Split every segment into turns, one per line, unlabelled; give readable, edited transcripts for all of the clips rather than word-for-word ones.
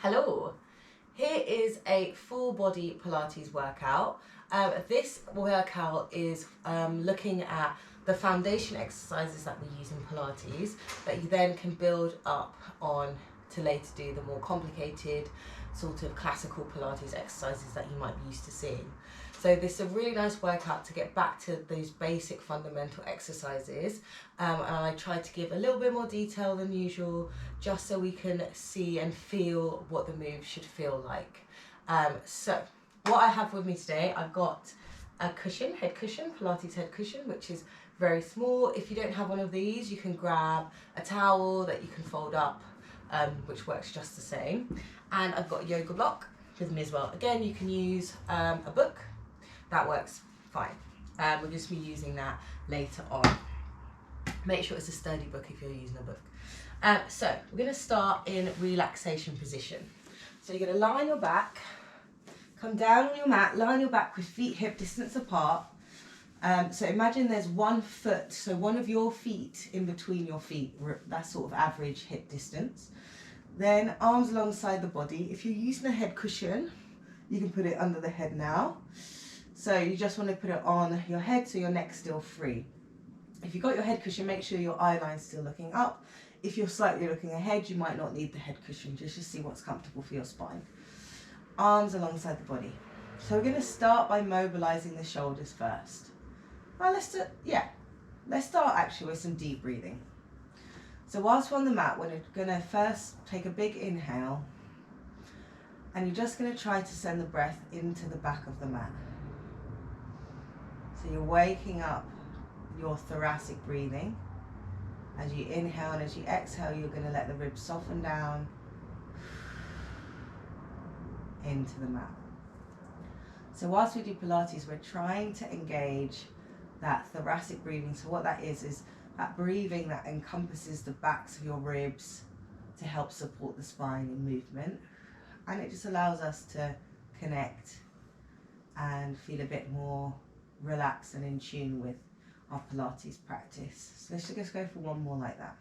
Hello, here is a full body Pilates workout. This workout is looking at the foundation exercises that we use in Pilates that you then can build up on to later do the more complicated sort of classical Pilates exercises that you might be used to seeing. So this is a really nice workout to get back to those basic fundamental exercises, and I tried to give a little bit more detail than usual just so we can see and feel what the move should feel like. So what I have with me today, I've got a cushion, head cushion, Pilates head cushion, which is very small. If you don't have one of these, you can grab a towel that you can fold up, which works just the same. And I've got a yoga block with me as well. Again, you can use a book. That works fine. We'll just be using that later on. Make sure it's a sturdy book if you're using a book. So we're going to start in relaxation position. So you're going to lie on your back, come down on your mat, lie on your back with feet hip distance apart. So imagine there's 1 foot, so one of your feet in between your feet, that's sort of average hip distance. Then arms alongside the body. If you're using a head cushion, you can put it under the head now. So you just want to put it on your head so your neck's still free. If you've got your head cushion, make sure your eye line's still looking up. If you're slightly looking ahead, you might not need the head cushion, just to see what's comfortable for your spine. Arms alongside the body. So we're going to start by mobilizing the shoulders first. Well, let's start actually with some deep breathing. So whilst we're on the mat, we're going to first take a big inhale, and you're just going to try to send the breath into the back of the mat. So you're waking up your thoracic breathing. As you inhale and as you exhale, you're going to let the ribs soften down into the mat. So whilst we do Pilates, we're trying to engage that thoracic breathing. So what that is that breathing that encompasses the backs of your ribs to help support the spine in movement. And it just allows us to connect and feel a bit more relaxed and in tune with our Pilates practice. So let's just go for one more like that.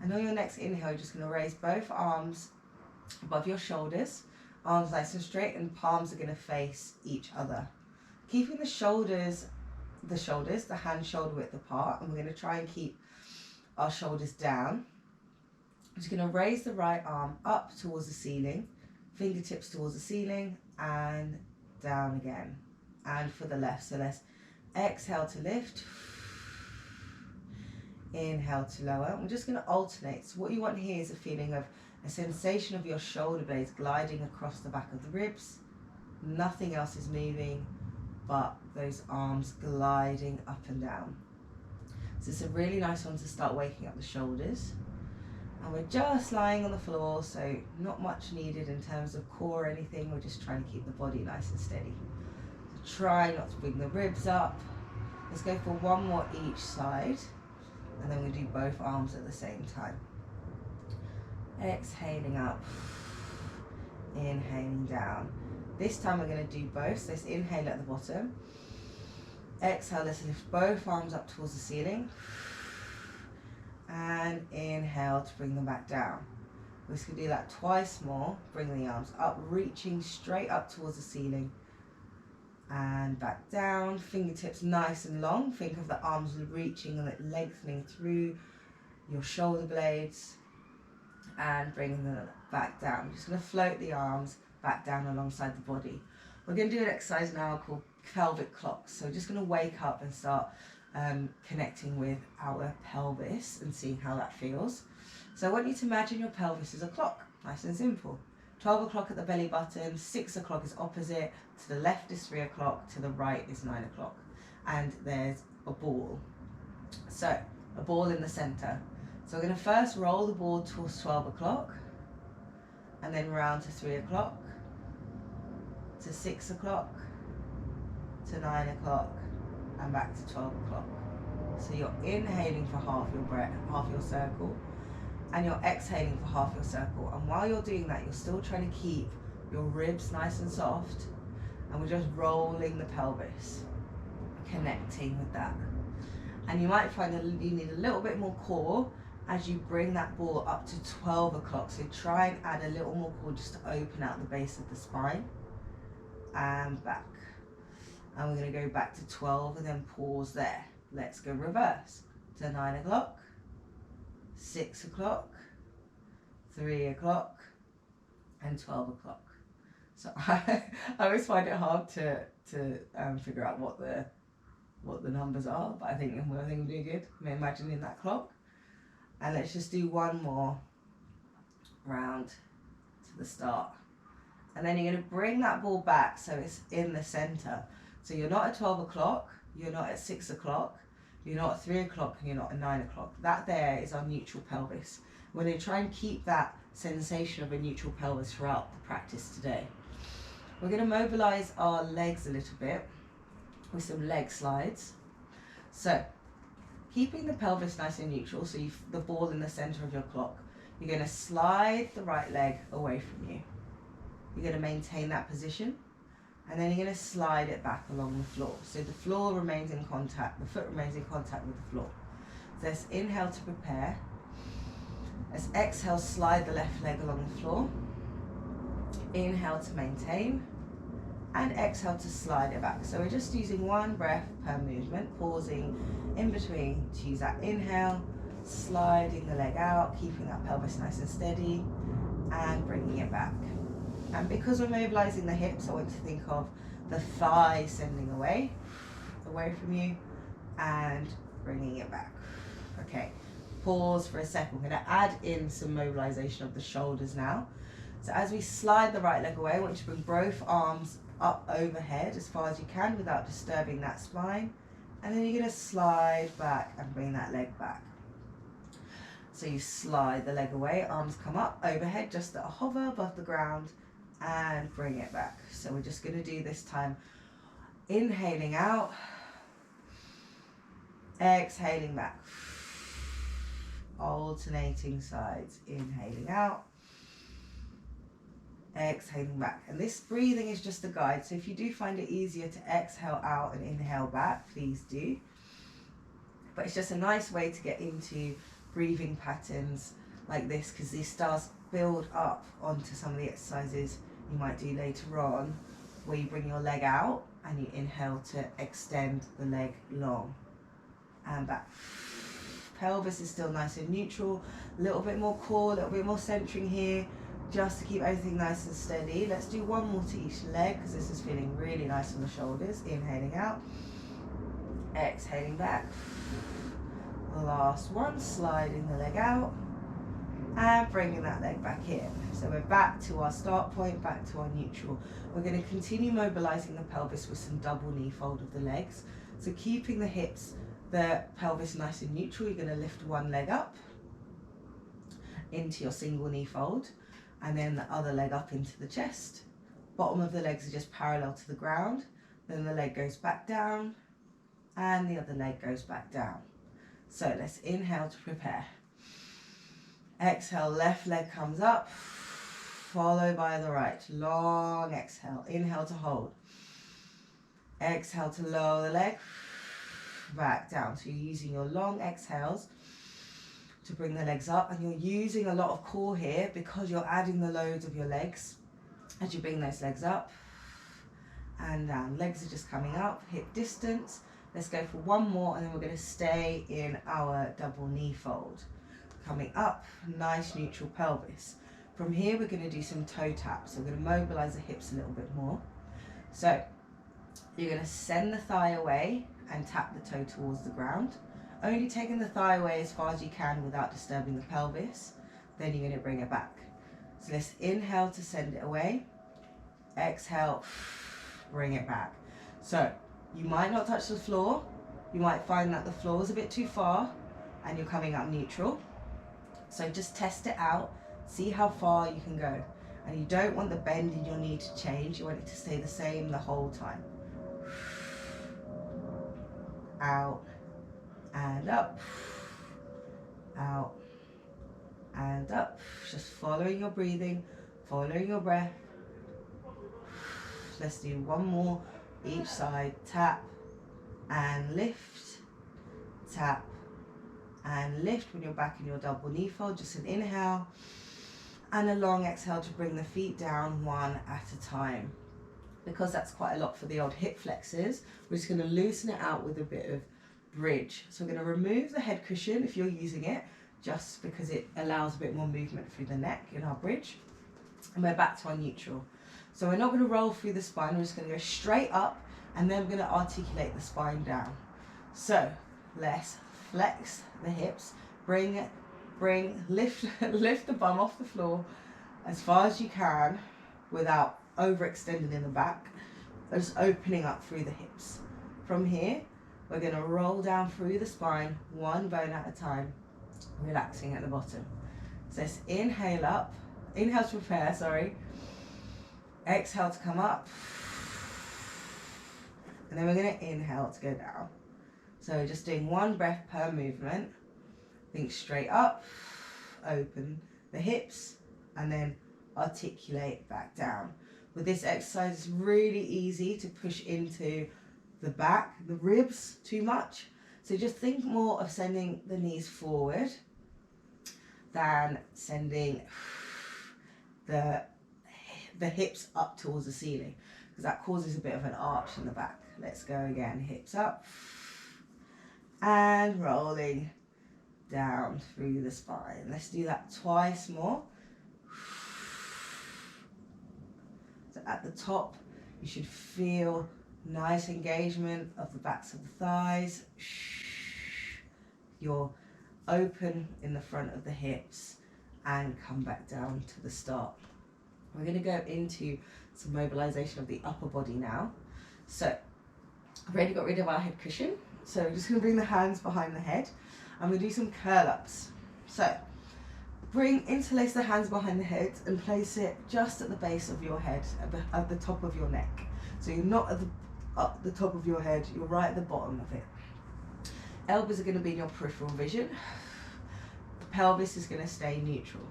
And on your next inhale, you're just going to raise both arms above your shoulders, arms nice and straight, and palms are going to face each other. Keeping the hand shoulder width apart, and we're going to try and keep our shoulders down. I'm just going to raise the right arm up towards the ceiling, fingertips towards the ceiling, and down again. And for the left, so let's exhale to lift, inhale to lower. We're just going to alternate. So what you want here is a feeling of a sensation of your shoulder blades gliding across the back of the ribs. Nothing else is moving but those arms gliding up and down. So it's a really nice one to start waking up the shoulders. And we're just lying on the floor, so not much needed in terms of core or anything. We're just trying to keep the body nice and steady. So try not to bring the ribs up. Let's go for one more each side, and then we do both arms at the same time. Exhaling up, inhaling down. This time we're going to do both. So let's inhale at the bottom. Exhale, let's lift both arms up towards the ceiling. And inhale to bring them back down. We're just going to do that twice more. Bring the arms up, reaching straight up towards the ceiling. And back down. Fingertips nice and long. Think of the arms reaching and lengthening through your shoulder blades. And bringing them back down. We're just going to float the arms back down alongside the body. We're going to do an exercise now called pelvic clocks. So we're just going to wake up and start connecting with our pelvis and seeing how that feels. So I want you to imagine your pelvis is a clock, nice and simple. 12 o'clock at the belly button, 6 o'clock is opposite, to the left is 3 o'clock, to the right is 9 o'clock. And there's a ball. So a ball in the center. So we're going to first roll the ball towards 12 o'clock, and then round to 3 o'clock, to 6 o'clock, to 9 o'clock, and back to 12 o'clock. So you're inhaling for half your breath, half your circle, and you're exhaling for half your circle. And while you're doing that, you're still trying to keep your ribs nice and soft, and we're just rolling the pelvis, connecting with that. And you might find that you need a little bit more core as you bring that ball up to 12 o'clock. So try and add a little more core just to open out the base of the spine. And back. And we're going to go back to 12 and then pause there. Let's go reverse to 9 o'clock, 6 o'clock, 3 o'clock, and 12 o'clock. So I always find it hard to figure out what the numbers are, but I think we're doing good. I'm imagining that clock. And let's just do one more round to the start. And then you're going to bring that ball back so it's in the center. So you're not at 12 o'clock, you're not at 6 o'clock, you're not at 3 o'clock, and you're not at 9 o'clock. That there is our neutral pelvis. We're going to try and keep that sensation of a neutral pelvis throughout the practice today. We're going to mobilize our legs a little bit with some leg slides. So keeping the pelvis nice and neutral, so you've the ball in the center of your clock, you're going to slide the right leg away from you. You're going to maintain that position, and then you're going to slide it back along the floor. So the floor remains in contact, the foot remains in contact with the floor. So let's inhale to prepare. Let's exhale, slide the left leg along the floor. Inhale to maintain, and exhale to slide it back. So we're just using one breath per movement, pausing in between to use that inhale, sliding the leg out, keeping that pelvis nice and steady, and bringing it back. And because we're mobilizing the hips, I want to think of the thigh sending away from you, and bringing it back. Okay, pause for a second. We're going to add in some mobilization of the shoulders now. So as we slide the right leg away, I want you to bring both arms up overhead as far as you can without disturbing that spine. And then you're going to slide back and bring that leg back. So you slide the leg away, arms come up overhead, just at a hover above the ground, and bring it back. So we're just going to do this time inhaling out, exhaling back, alternating sides, inhaling out, exhaling back. And this breathing is just a guide, so if you do find it easier to exhale out and inhale back, please do. But it's just a nice way to get into breathing patterns like this, because these stars build up onto some of the exercises you might do later on, where you bring your leg out and you inhale to extend the leg long and back. Pelvis is still nice and neutral, a little bit more core, a little bit more centering here, just to keep everything nice and steady. Let's do one more to each leg, because this is feeling really nice on the shoulders. Inhaling out, exhaling back. The last one, sliding the leg out and bringing that leg back in. So we're back to our start point, back to our neutral. We're going to continue mobilizing the pelvis with some double knee fold of the legs. So keeping the hips, the pelvis nice and neutral, you're going to lift one leg up into your single knee fold, and then the other leg up into the chest. Bottom of the legs are just parallel to the ground. Then the leg goes back down and the other leg goes back down. So let's inhale to prepare. Exhale, left leg comes up, followed by the right. Long exhale. Inhale to hold. Exhale to lower the leg, back down. So you're using your long exhales to bring the legs up, and you're using a lot of core here because you're adding the loads of your legs as you bring those legs up and down. Legs are just coming up, hip distance. Let's go for one more, and then we're going to stay in our double knee fold. Coming up, nice neutral pelvis. From here, we're going to do some toe taps. So we're going to mobilize the hips a little bit more. So you're going to send the thigh away and tap the toe towards the ground. Only taking the thigh away as far as you can without disturbing the pelvis. Then you're going to bring it back. So let's inhale to send it away. Exhale, bring it back. So you might not touch the floor. You might find that the floor is a bit too far and you're coming up neutral. So just test it out, see how far you can go. And you don't want the bend in your knee to change, you want it to stay the same the whole time. Out and up, out and up. Just following your breathing, following your breath. Let's do one more each side. Tap and lift, tap, and lift when you're back in your double knee fold. Just an inhale and a long exhale to bring the feet down one at a time. Because that's quite a lot for the old hip flexors, we're just going to loosen it out with a bit of bridge. So I'm going to remove the head cushion if you're using it, just because it allows a bit more movement through the neck in our bridge. And we're back to our neutral. So we're not going to roll through the spine, we're just going to go straight up, and then we're going to articulate the spine down. So let's flex the hips, lift the bum off the floor as far as you can without overextending in the back, just opening up through the hips. From here, we're going to roll down through the spine, one bone at a time, relaxing at the bottom. So let's inhale up, inhale to prepare, exhale to come up, and then we're going to inhale to go down. So just doing one breath per movement. Think straight up, open the hips, and then articulate back down. With this exercise, it's really easy to push into the back, the ribs too much. So just think more of sending the knees forward than sending the hips up towards the ceiling, because that causes a bit of an arch in the back. Let's go again, hips up and rolling down through the spine. Let's do that twice more. So at the top, you should feel nice engagement of the backs of the thighs. You're open in the front of the hips and come back down to the start. We're going to go into some mobilization of the upper body now. So I've already got rid of our head cushion. So we're just going to bring the hands behind the head. I'm going to do some curl ups. So interlace the hands behind the head and place it just at the base of your head, at the top of your neck. So you're not at the top of your head, you're right at the bottom of it. Elbows are going to be in your peripheral vision. The pelvis is going to stay neutral.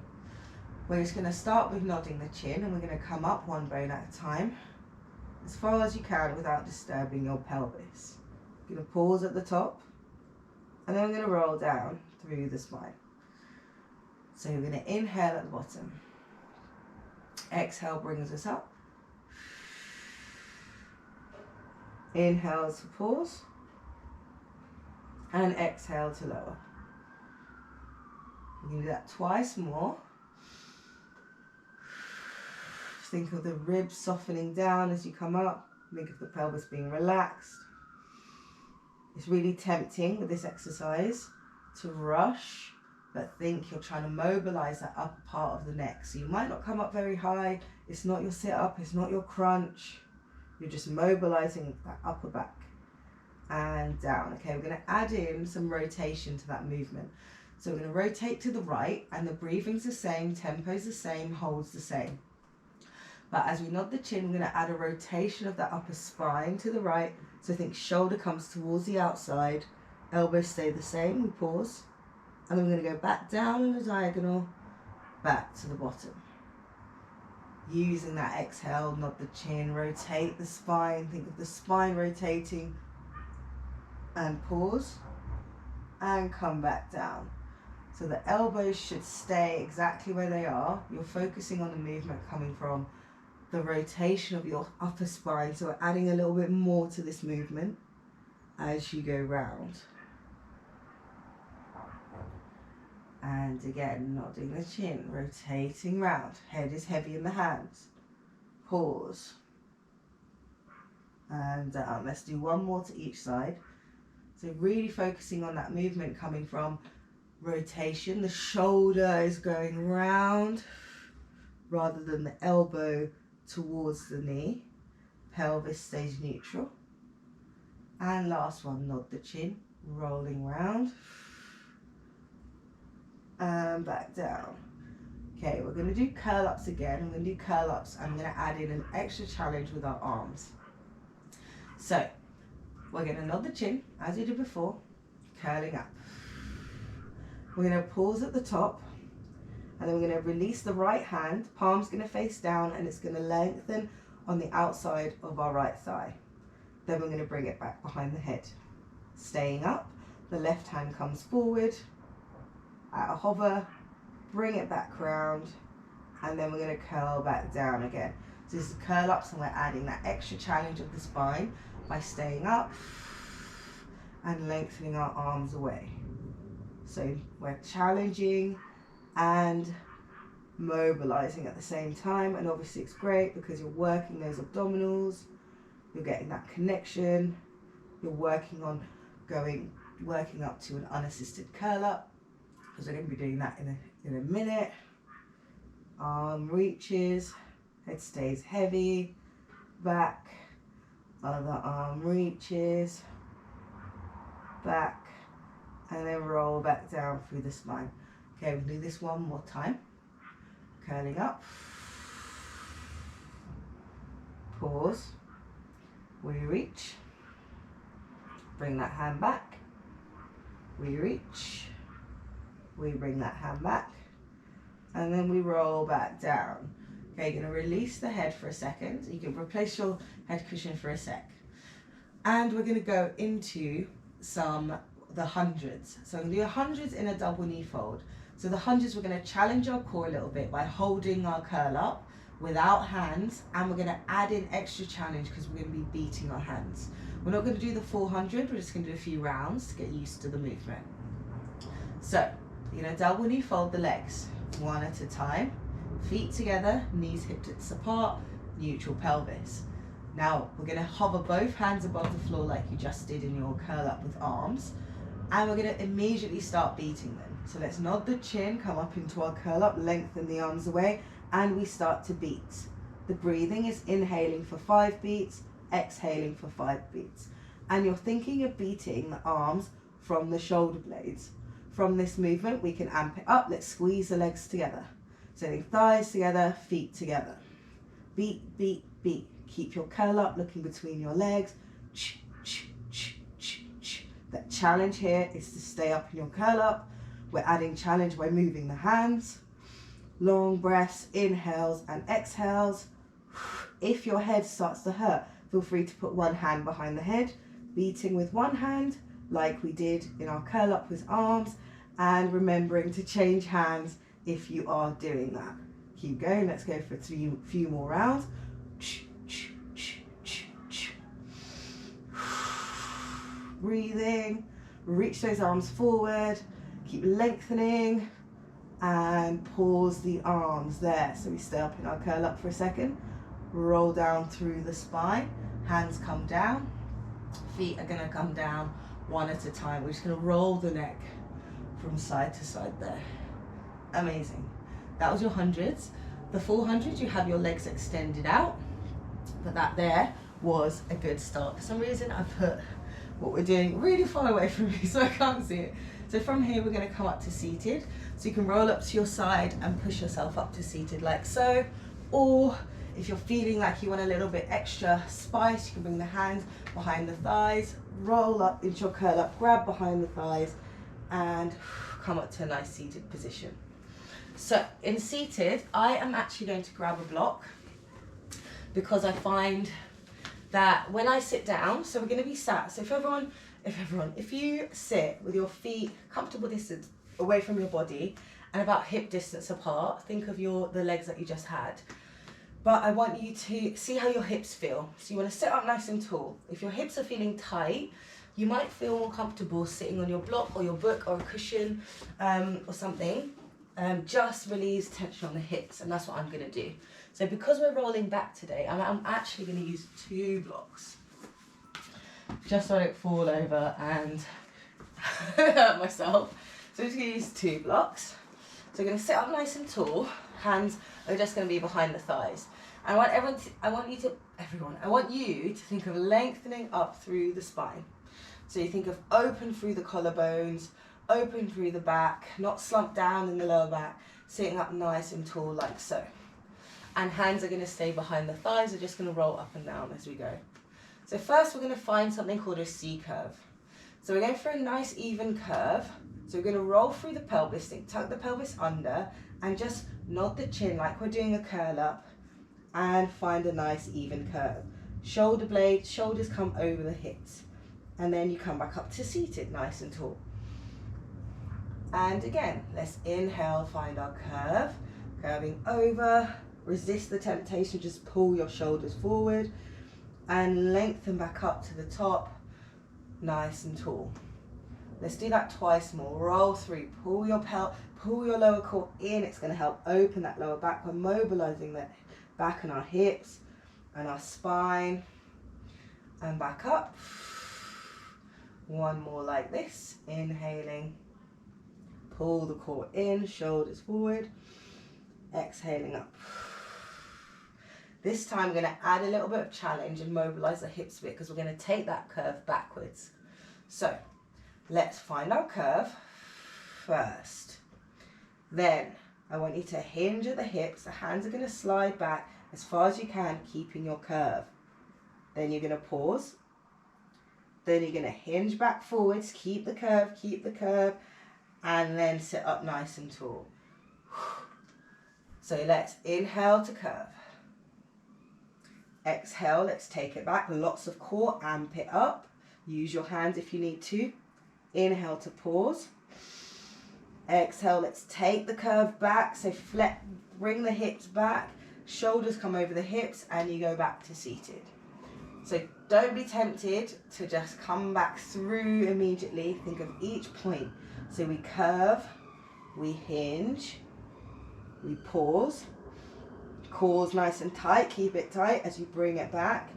We're just going to start with nodding the chin, and we're going to come up one bone at a time, as far as you can without disturbing your pelvis. You're going to pause at the top, and then we're going to roll down through the spine. So we're going to inhale at the bottom. Exhale brings us up. Inhale to pause. And exhale to lower. We're going to do that twice more. Think of the ribs softening down as you come up. Think of the pelvis being relaxed. It's really tempting with this exercise to rush, but think you're trying to mobilize that upper part of the neck. So you might not come up very high. It's not your sit up, it's not your crunch. You're just mobilizing that upper back and down. Okay, we're going to add in some rotation to that movement. So we're going to rotate to the right, and the breathing's the same, tempo's the same, holds the same. But as we nod the chin, we're going to add a rotation of that upper spine to the right. So think shoulder comes towards the outside, elbows stay the same, we pause. And then we're going to go back down in a diagonal, back to the bottom. Using that exhale, nod the chin, rotate the spine, think of the spine rotating, and pause, and come back down. So the elbows should stay exactly where they are. You're focusing on the movement coming from the rotation of your upper spine. So we're adding a little bit more to this movement as you go round. And again, nodding the chin, rotating round. Head is heavy in the hands. Pause. And down. Let's do one more to each side. So really focusing on that movement coming from rotation. The shoulder is going round rather than the elbow towards the knee. Pelvis stays neutral. And last one, nod the chin, rolling round. And back down. Okay, we're going to do curl ups again. I'm going to do curl ups. I'm going to add in an extra challenge with our arms. So we're going to nod the chin as we did before, curling up. We're going to pause at the top, and then we're going to release the right hand. Palm's going to face down, and it's going to lengthen on the outside of our right thigh. Then we're going to bring it back behind the head. Staying up, The left hand comes forward at a hover, bring it back round, and then we're going to curl back down again. So this is curl up, so we're adding that extra challenge of the spine by staying up and lengthening our arms away. So we're challenging and mobilizing at the same time, and obviously it's great because you're working those abdominals, you're getting that connection, you're working on working up to an unassisted curl up, because we're going to be doing that in a minute. Arm reaches, head stays heavy, back, other arm reaches, back, and then roll back down through the spine. Okay, we'll do this one more time. Curling up, pause, we reach, bring that hand back, we reach, we bring that hand back, and then we roll back down. Okay, you're going to release the head for a second. You can replace your head cushion for a sec. And we're going to go into the hundreds. So I'm going to do hundreds in a double knee fold. So the hundreds, we're going to challenge our core a little bit by holding our curl up without hands, and we're going to add in extra challenge because we're going to be beating our hands. We're not going to do the 400, we're just going to do a few rounds to get used to the movement. So you're going to double knee fold the legs, one at a time, feet together, knees hip widths apart, neutral pelvis. Now we're going to hover both hands above the floor like you just did in your curl up with arms, and we're going to immediately start beating them. So let's nod the chin, come up into our curl up, lengthen the arms away, and we start to beat. The breathing is inhaling for 5 beats, exhaling for 5 beats. And you're thinking of beating the arms from the shoulder blades. From this movement, we can amp it up. Let's squeeze the legs together. So thighs together, feet together. Beat, beat, beat. Keep your curl up, looking between your legs. That challenge here is to stay up in your curl up. We're adding challenge by moving the hands. Long breaths, inhales and exhales. If your head starts to hurt, feel free to put one hand behind the head, beating with one hand, like we did in our curl up with arms, and remembering to change hands if you are doing that. Keep going, let's go for a few more rounds. Breathing, reach those arms forward, keep lengthening, and pause the arms there. So we stay up in our curl up for a second, roll down through the spine, hands come down, feet are going to come down one at a time. We're just going to roll the neck from side to side there. Amazing. That was your hundreds. The 400, you have your legs extended out, but that there was a good start. For some reason I put what we're doing really far away from me so I can't see it. So from here we're going to come up to seated. So you can roll up to your side and push yourself up to seated like so, or if you're feeling like you want a little bit extra spice, you can bring the hands behind the thighs, roll up into your curl up, grab behind the thighs, and come up to a nice seated position. So in seated, I am actually going to grab a block because I find that when I sit down, so we're going to be sat, so if you sit with your feet comfortable distance away from your body and about hip distance apart, think of the legs that you just had. But I want you to see how your hips feel. So you want to sit up nice and tall. If your hips are feeling tight, you might feel more comfortable sitting on your block or your book or a cushion or something. Just release tension on the hips, and that's what I'm going to do. So because we're rolling back today, I'm actually going to use 2 blocks. Just so I don't fall over and hurt myself. So I'm just going to use 2 blocks. So we're going to sit up nice and tall. Hands are just going to be behind the thighs. And I want you to think of lengthening up through the spine. So you think of open through the collarbones, open through the back, not slumped down in the lower back, sitting up nice and tall like so. And hands are going to stay behind the thighs, they're just going to roll up and down as we go. So first we're going to find something called a C curve. So we're going for a nice even curve. So we're going to roll through the pelvis, tuck the pelvis under, and just nod the chin like we're doing a curl up, and find a nice even curve. Shoulder blades, shoulders come over the hips. And then you come back up to seated, nice and tall. And again, let's inhale, find our curve, curving over, resist the temptation, just pull your shoulders forward and lengthen back up to the top, nice and tall. Let's do that twice more. Roll through, pull your lower core in. It's going to help open that lower back. We're mobilizing the back and our hips and our spine. And back up. One more like this. Inhaling. Pull the core in, shoulders forward. Exhaling up. This time we're going to add a little bit of challenge and mobilize the hips a bit because we're going to take that curve backwards. So let's find our curve first. Then I want you to hinge at the hips. The hands are going to slide back as far as you can, keeping your curve. Then you're going to pause. Then you're going to hinge back forwards, keep the curve, and then sit up nice and tall. So let's inhale to curve. Exhale, let's take it back. Lots of core, amp it up. Use your hands if you need to. Inhale to pause. Exhale, let's take the curve back. So bring the hips back. Shoulders come over the hips and you go back to seated. So don't be tempted to just come back through immediately. Think of each point. So we curve, we hinge, we pause. Core's nice and tight, keep it tight as you bring it back.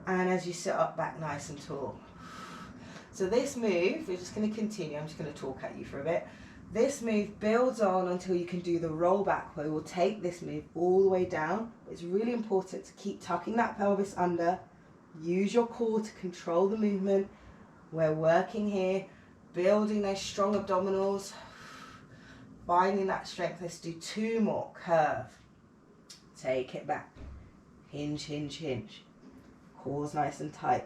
And as you sit up back nice and tall. So this move, we're just going to continue. I'm just going to talk at you for a bit. This move builds on until you can do the roll back where we'll take this move all the way down. It's really important to keep tucking that pelvis under. Use your core to control the movement. We're working here, building those strong abdominals, finding that strength. Let's do two more. Curve. Take it back. Hinge, hinge, hinge. Core's nice and tight.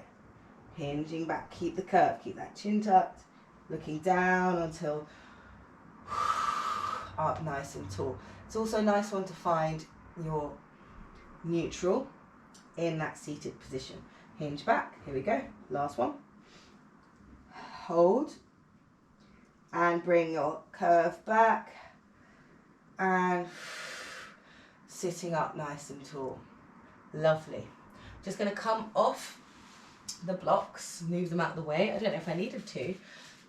Hinging back. Keep the curve. Keep that chin tucked. Looking down until up nice and tall. It's also a nice one to find your neutral in that seated position. Hinge back. Here we go. Last one. Hold. And bring your curve back. And sitting up nice and tall. Lovely. Just going to come off the blocks, move them out of the way. I don't know if I needed to.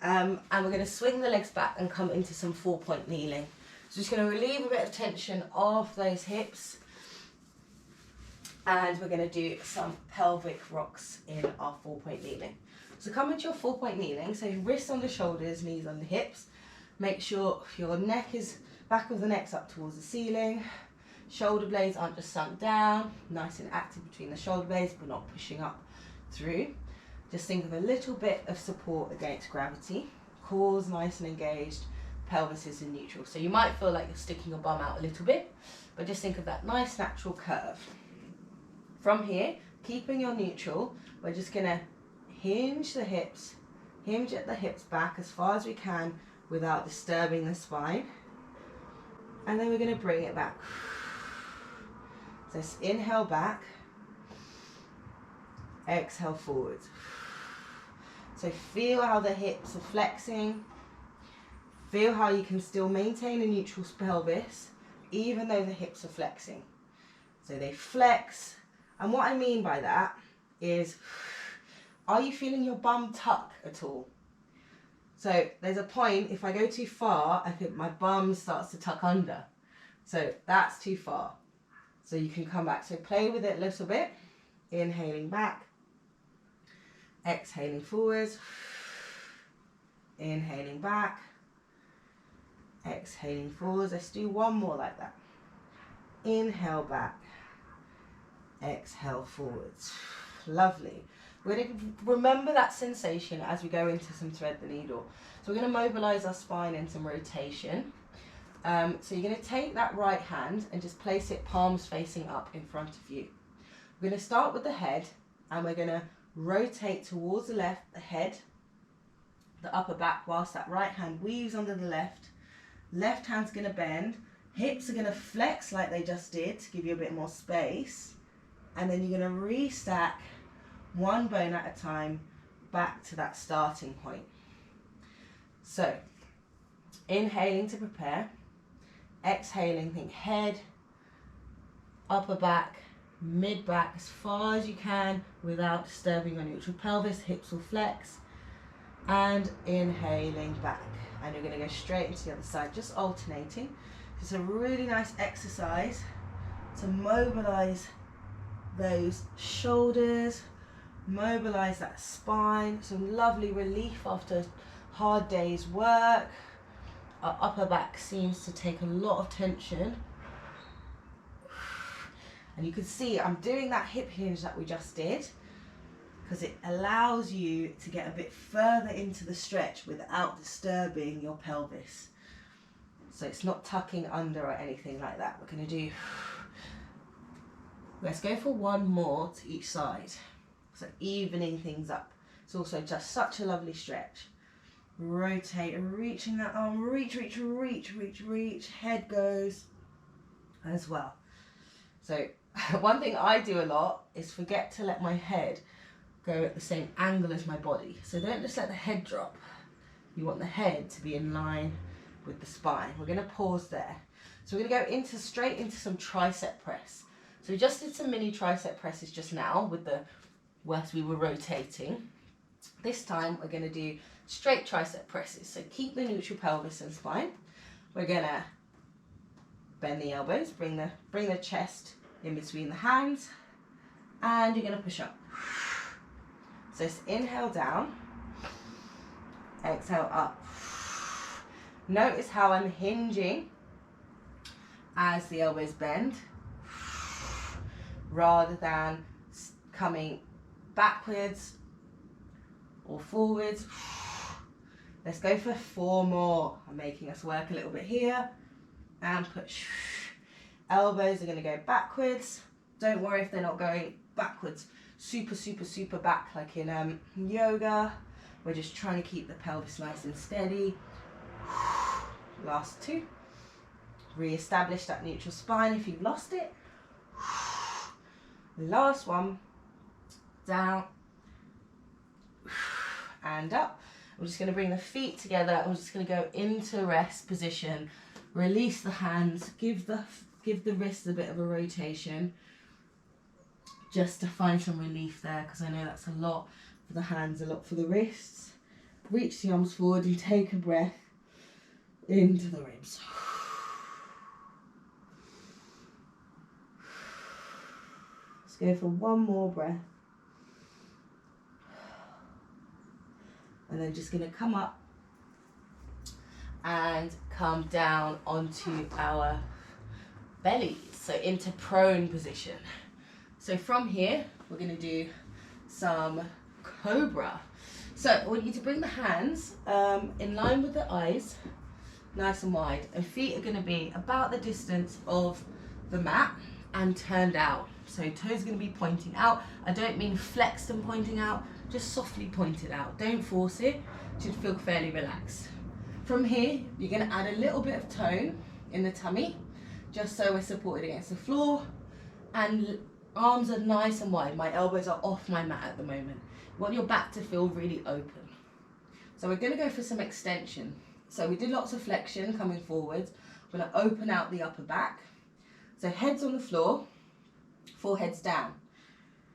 And we're going to swing the legs back and come into some 4-point kneeling. So just going to relieve a bit of tension off those hips. And we're going to do some pelvic rocks in our 4-point kneeling. So come into your 4-point kneeling. So wrists on the shoulders, knees on the hips. Make sure your neck is, back of the neck's up towards the ceiling. Shoulder blades aren't just sunk down. Nice and active between the shoulder blades, but not pushing up through. Just think of a little bit of support against gravity. Core's nice and engaged. Pelvis is in neutral. So you might feel like you're sticking your bum out a little bit, but just think of that nice natural curve. From here, keeping your neutral, we're just going to hinge the hips, hinge at the hips back as far as we can without disturbing the spine. And then we're going to bring it back. So inhale back, exhale forward. So feel how the hips are flexing. Feel how you can still maintain a neutral pelvis even though the hips are flexing. So they flex. And what I mean by that is, are you feeling your bum tuck at all? So there's a point, if I go too far, I think my bum starts to tuck under. So that's too far. So you can come back. So play with it a little bit. Inhaling back. Exhaling forwards. Inhaling back. Exhaling forwards. Let's do one more like that. Inhale back. Exhale forwards. Lovely. We're going to remember that sensation as we go into some thread the needle. So we're going to mobilize our spine in some rotation. So you're going to take that right hand and just place it palms facing up in front of you. We're going to start with the head and we're going to rotate towards the left, the head, the upper back, whilst that right hand weaves under the left. Left hand's going to bend. Hips are going to flex like they just did to give you a bit more space. And then you're going to restack one bone at a time, back to that starting point. So, inhaling to prepare, exhaling, think head, upper back, mid back, as far as you can without disturbing your neutral pelvis, hips will flex, and inhaling back. And you're going to go straight into the other side, just alternating. It's a really nice exercise to mobilize those shoulders, mobilize that spine, some lovely relief after a hard day's work. Our upper back seems to take a lot of tension. And you can see I'm doing that hip hinge that we just did because it allows you to get a bit further into the stretch without disturbing your pelvis. So it's not tucking under or anything like that. We're going to do, let's go for one more to each side. So evening things up. It's also just such a lovely stretch. Rotate, reaching that arm, reach, reach, reach, reach, reach. Head goes as well. So one thing I do a lot is forget to let my head go at the same angle as my body. So don't just let the head drop. You want the head to be in line with the spine. We're going to pause there. So we're going to go straight into some tricep press. So we just did some mini tricep presses just now with the whilst we were rotating. This time we're going to do straight tricep presses. So keep the neutral pelvis and spine. We're going to bend the elbows, bring the chest in between the hands, and you're going to push up. So it's inhale down, exhale up. Notice how I'm hinging as the elbows bend, rather than coming backwards or forwards. Let's go for 4 more. I'm making us work a little bit here, and push. Elbows are going to go backwards. Don't worry if they're not going backwards super, super, super back like in yoga. We're just trying to keep the pelvis nice and steady. Last 2. Re-establish that neutral spine if you've lost it. Last one. Down and up. I'm just going to bring the feet together. I'm just going to go into rest position. Release the hands. Give the wrists a bit of a rotation, just to find some relief there, because I know that's a lot for the hands, a lot for the wrists. Reach the arms forward and take a breath into the ribs. Let's go for one more breath. And then just going to come up and come down onto our bellies, so into prone position. So from here, we're going to do some cobra. So I want you to bring the hands in line with the eyes, nice and wide, and feet are going to be about the distance of the mat and turned out. So toes are going to be pointing out. I don't mean flexed and pointing out, just softly pointed out. Don't force it, it should feel fairly relaxed. From here, you're going to add a little bit of tone in the tummy, just so we're supported against the floor, and arms are nice and wide. My elbows are off my mat at the moment. You want your back to feel really open. So we're going to go for some extension. So we did lots of flexion coming forwards. We're going to open out the upper back. So heads on the floor, foreheads down.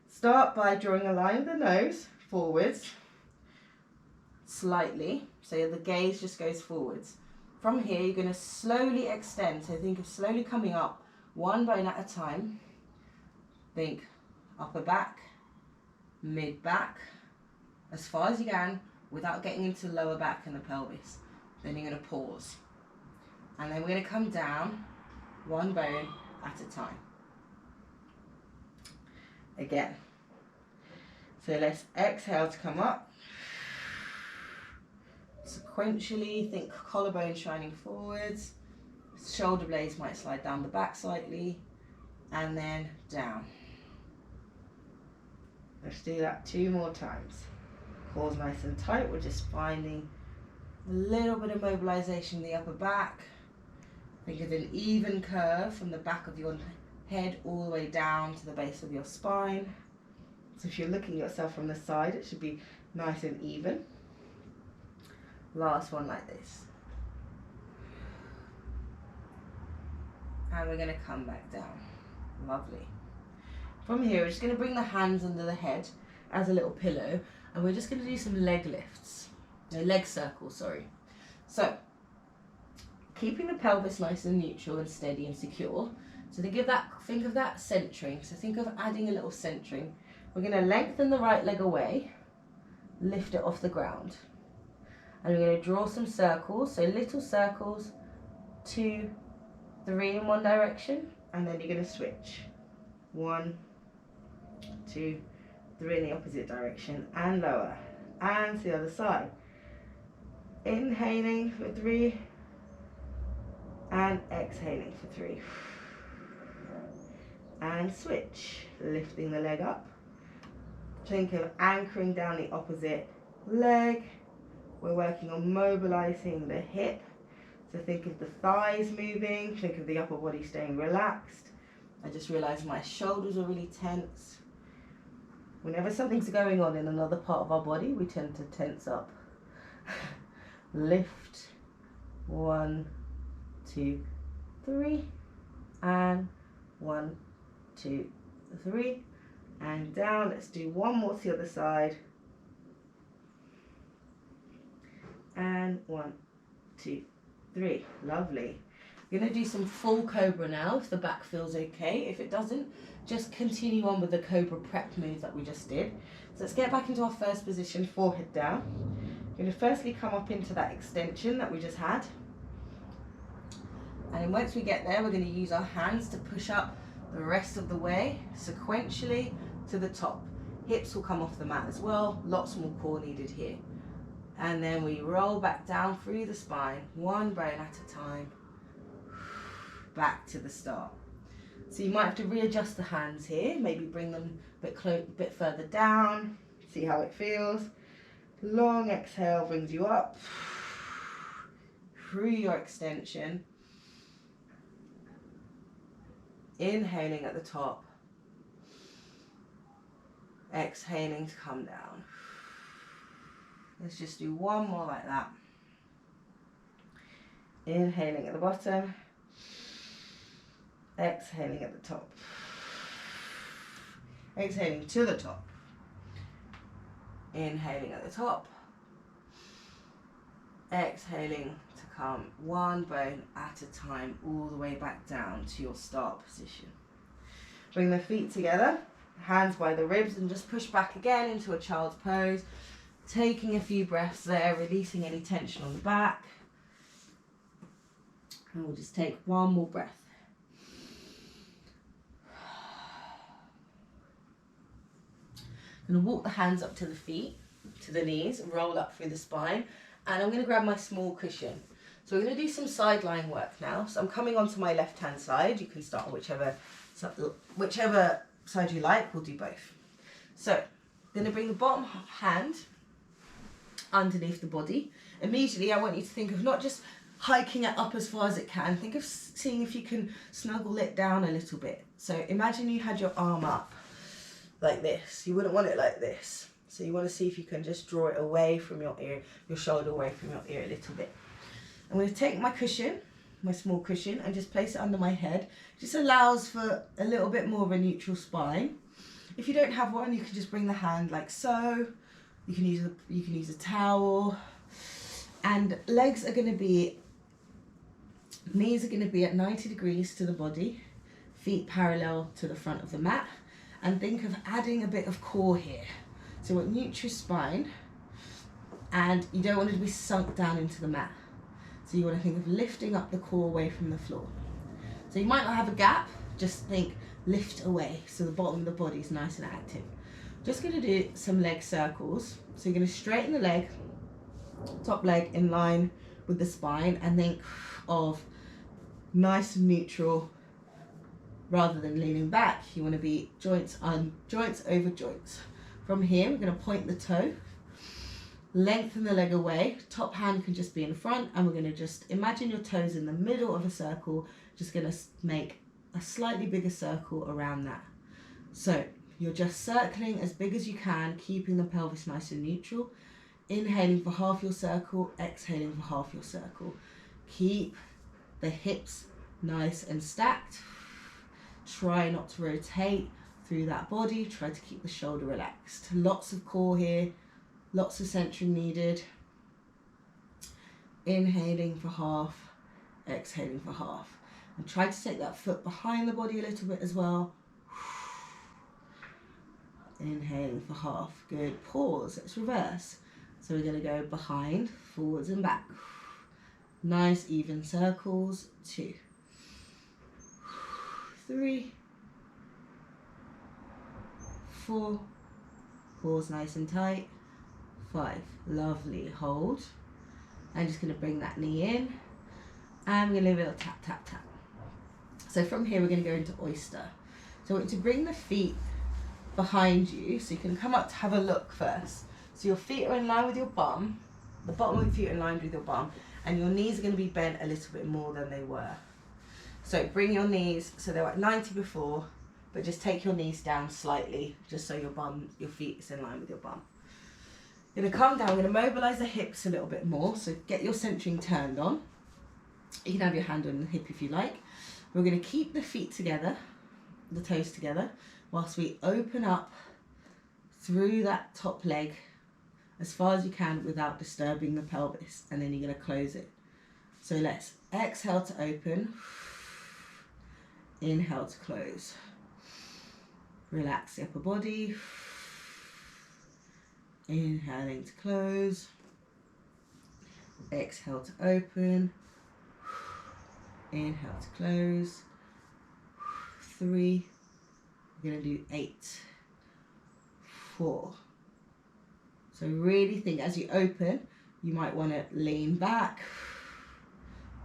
Start by drawing a line with the nose forwards, slightly, so the gaze just goes forwards. From here, you're going to slowly extend. So think of slowly coming up, one bone at a time. Think upper back, mid back, as far as you can, without getting into lower back and the pelvis. Then you're going to pause. And then we're going to come down, one bone at a time. Again. So let's exhale to come up. Sequentially, think collarbone shining forwards. Shoulder blades might slide down the back slightly. And then down. Let's do that 2 more times. Core's nice and tight. We're just finding a little bit of mobilization in the upper back. Think of an even curve from the back of your head all the way down to the base of your spine. So if you're looking at yourself from the side, it should be nice and even. Last one like this. And we're going to come back down. Lovely. From here, we're just going to bring the hands under the head as a little pillow, and we're just going to do some leg lifts. No, leg circles, sorry. So, keeping the pelvis nice and neutral and steady and secure. So think of that centering. So think of adding a little centering. We're going to lengthen the right leg away, lift it off the ground. And we're going to draw some circles, so little circles, 2, 3 in one direction, and then you're going to switch. 1, 2, 3 in the opposite direction, and lower, and to the other side. Inhaling for 3, and exhaling for 3. And switch, lifting the leg up. Think of anchoring down the opposite leg. We're working on mobilizing the hip. So think of the thighs moving, think of the upper body staying relaxed. I just realized my shoulders are really tense. Whenever something's going on in another part of our body, we tend to tense up. Lift. 1, 2, 3. And 1, 2, 3. And down. Let's do one more to the other side. And 1, 2, 3. Lovely. We're going to do some full cobra now if the back feels okay. If it doesn't, just continue on with the cobra prep move that we just did. So let's get back into our first position, forehead down. We're going to firstly come up into that extension that we just had. And then once we get there, we're going to use our hands to push up the rest of the way, sequentially to the top. Hips will come off the mat as well. Lots more core needed here. And then we roll back down through the spine, one bone at a time, back to the start. So you might have to readjust the hands here, maybe bring them a bit further down, see how it feels. Long exhale brings you up through your extension. Inhaling at the top, exhaling to come down. Let's just do one more like that. Inhaling at the bottom, exhaling at the top. Exhaling to the top. Inhaling at the top. Exhaling to come one bone at a time all the way back down to your start position. Bring the feet together, hands by the ribs, and just push back again into a child's pose. Taking a few breaths there, releasing any tension on the back. And we'll just take one more breath. I'm going to walk the hands up to the feet, to the knees, and roll up through the spine. And I'm going to grab my small cushion. So we're going to do some side lying work now. So I'm coming onto my left hand side. You can start on whichever side you like. We'll do both. So I'm going to bring the bottom hand underneath the body. Immediately I want you to think of not just hiking it up as far as it can. Think of seeing if you can snuggle it down a little bit. So imagine you had your arm up like this. You wouldn't want it like this. So you want to see if you can just draw it away from your ear, your shoulder away from your ear a little bit. I'm going to take my cushion, my small cushion, and just place it under my head. Just allows for a little bit more of a neutral spine. If you don't have one, you can just bring the hand like so. You can use a towel. And legs are going to be, knees are going to be at 90 degrees to the body, feet parallel to the front of the mat. And think of adding a bit of core here. So we want neutral spine, and you don't want it to be sunk down into the mat. So you want to think of lifting up the core away from the floor. So you might not have a gap, just think lift away so the bottom of the body is nice and active. Just going to do some leg circles. So you're going to straighten the leg, top leg in line with the spine, and think of nice and neutral. Rather than leaning back, you want to be joints over joints. From here, we're going to point the toe, lengthen the leg away, top hand can just be in front, and we're going to just imagine your toes in the middle of a circle, just going to make a slightly bigger circle around that. So You're just circling as big as you can, keeping the pelvis nice and neutral. Inhaling for half your circle, exhaling for half your circle. Keep the hips nice and stacked. Try not to rotate through that body. Try to keep the shoulder relaxed. Lots of core here, lots of centering needed. Inhaling for half, exhaling for half. And try to take that foot behind the body a little bit as well. Inhaling for half. Good. Pause. Let's reverse. So we're going to go behind, forwards and back. Nice even circles. 2, 3, 4. Pause nice and tight. 5. Lovely. Hold. I'm just going to bring that knee in. And we're going to leave a little tap, tap, tap. So from here we're going to go into oyster. So I want you to bring the feet behind you. So you can come up to have a look first. So your feet are in line with your bum. The bottom of your feet are in line with your bum. And your knees are going to be bent a little bit more than they were. So bring your knees, so they were at 90 before, but just take your knees down slightly, just so your feet is in line with your bum. You're going to come down, we're going to mobilise the hips a little bit more, so get your centering turned on. You can have your hand on the hip if you like. We're going to keep the feet together, the toes together, whilst we open up through that top leg as far as you can without disturbing the pelvis, and then you're going to close it. So let's exhale to open, inhale to close. Relax the upper body, inhaling to close, exhale to open, inhale to close. 3, we're going to do 8, 4. So really think as you open, you might want to lean back.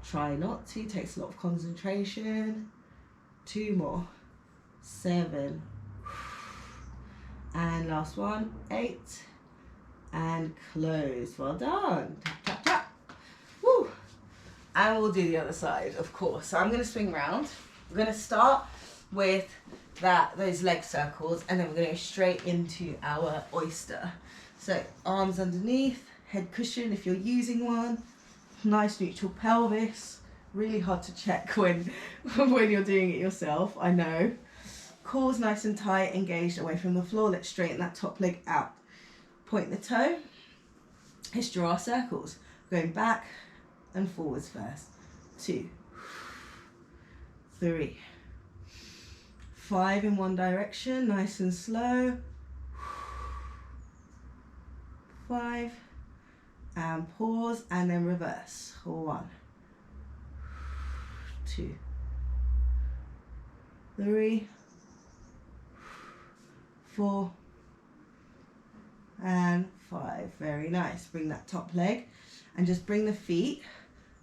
Try not to, takes a lot of concentration. 2 more. 7. And last one, 8. And close. Well done. Tap, tap, tap. Woo. And we'll do the other side, of course. So I'm going to swing round. We're going to start with those leg circles, and then we're going to go straight into our oyster. So arms underneath, head cushion if you're using one, nice neutral pelvis. Really hard to check when you're doing it yourself, I know. Core's nice and tight, engaged away from the floor. Let's straighten that top leg out. Point the toe. Let's draw our circles. Going back and forwards first. 2, 3, 5 in one direction, nice and slow. 5, and pause, and then reverse. 1, 2, 3, 4, and 5. Very nice. Bring that top leg and just bring the feet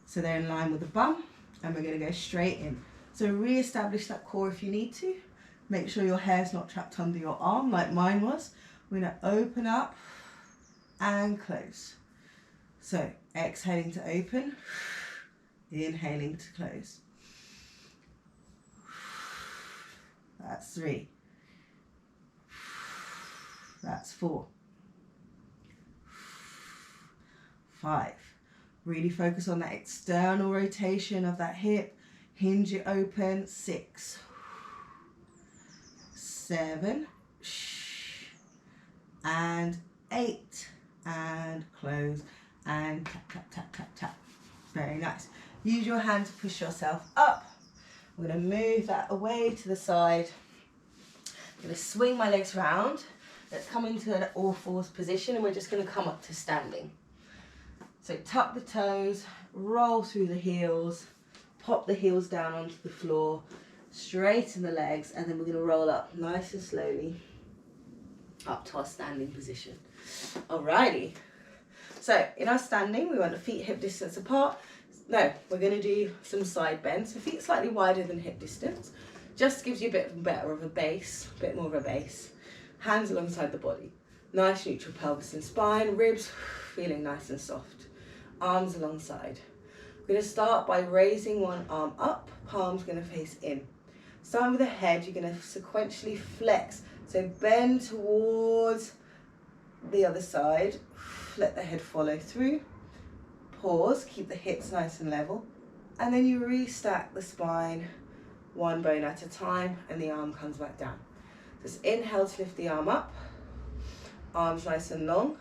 so they're in line with the bum, and we're going to go straight in. So re-establish that core if you need to. Make sure your hair's not trapped under your arm like mine was. We're going to open up and close. So exhaling to open, inhaling to close. That's 3. That's 4. 5. Really focus on that external rotation of that hip. Hinge it open. 6. 7. And 8. And close. And tap, tap, tap, tap, tap. Very nice. Use your hand to push yourself up. I'm going to move that away to the side. I'm going to swing my legs round. Let's come into an all fours position, and we're just going to come up to standing. So tuck the toes, roll through the heels, pop the heels down onto the floor, straighten the legs, and then we're going to roll up nice and slowly up to our standing position. Alrighty. So in our standing, we want the feet hip distance apart. No, we're going to do some side bends. So feet slightly wider than hip distance. Just gives you a bit better of a base, a bit more of a base. Hands alongside the body. Nice neutral pelvis and spine. Ribs feeling nice and soft. Arms alongside. We're going to start by raising one arm up. Palm's going to face in. Starting with the head, you're going to sequentially flex So bend towards the other side, let the head follow through, pause, keep the hips nice and level, and then you restack the spine one bone at a time, and the arm comes back down. Just inhale to lift the arm up, arms nice and long.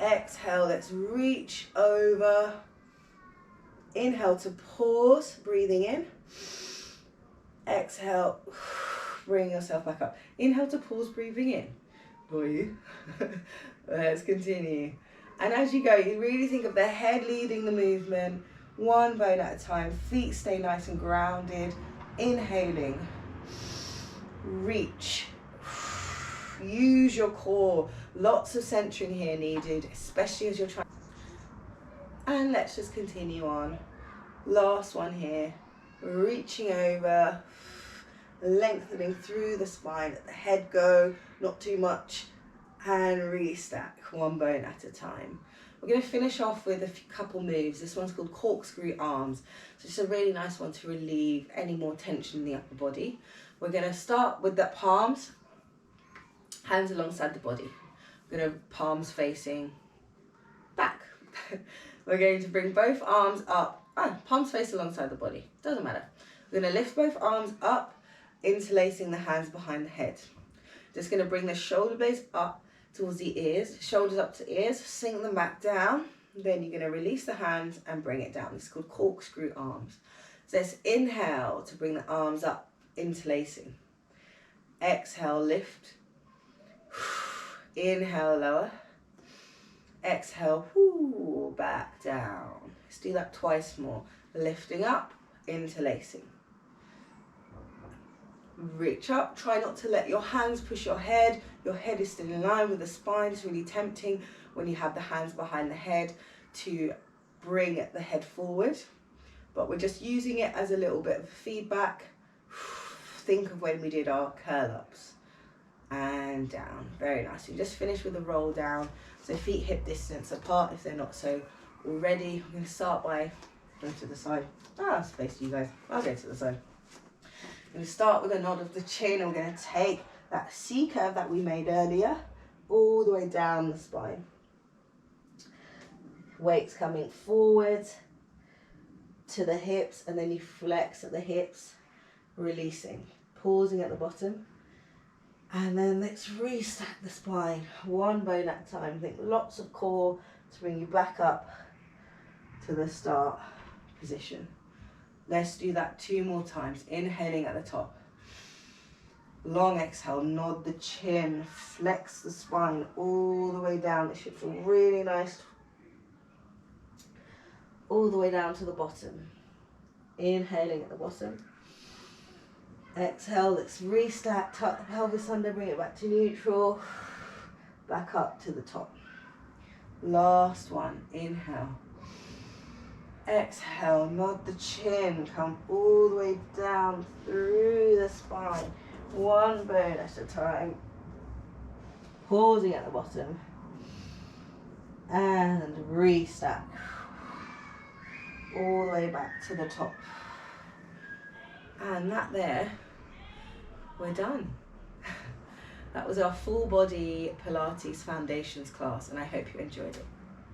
Exhale, let's reach over. Inhale to pause, breathing in. Exhale, bring yourself back up. Inhale to pause, breathing in. Boy, let's continue. And as you go, you really think of the head leading the movement, one bone at a time. Feet stay nice and grounded. Inhaling, reach. Use your core. Lots of centering here needed, especially as you're trying. And let's just continue on. Last one here. Reaching over, lengthening through the spine. Let the head go, not too much. And restack one bone at a time. We're going to finish off with a couple moves. This one's called corkscrew arms. So it's a really nice one to relieve any more tension in the upper body. We're going to start with the palms, hands alongside the body. We're going to palms facing back. We're going to bring both arms up, palms face alongside the body, doesn't matter. We're going to lift both arms up, interlacing the hands behind the head. Just going to bring the shoulder blades up towards the ears, shoulders up to ears, sink them back down. Then you're going to release the hands and bring it down. This is called corkscrew arms. So let's inhale to bring the arms up, interlacing. Exhale, lift. Inhale, lower. Exhale, back down. Let's do that twice more. Lifting up, interlacing. Reach up, try not to let your hands push your head. Your head is still in line with the spine. It's really tempting when you have the hands behind the head to bring the head forward. But we're just using it as a little bit of feedback. Think of when we did our curl-ups. And down, very nice. We just finished with a roll down. So feet hip distance apart if they're not so already. I'm going to start by going to the side. Space for you guys. I'll go to the side. I'm going to start with a nod of the chin. I'm going to take that C curve that we made earlier all the way down the spine. Weights coming forward to the hips, and then you flex at the hips, releasing, pausing at the bottom. And then let's restack the spine, one bone at a time. Think lots of core to bring you back up to the start position. Let's do that 2 more times. Inhaling at the top. Long exhale, nod the chin, flex the spine all the way down. It should feel really nice. All the way down to the bottom. Inhaling at the bottom. Exhale, let's restack, tuck the pelvis under, bring it back to neutral. Back up to the top. Last one, inhale. Exhale, nod the chin, come all the way down through the spine. One bone at a time. Pausing at the bottom. And restack. All the way back to the top. And that there, we're done. That was our full body Pilates foundations class, and I hope you enjoyed it.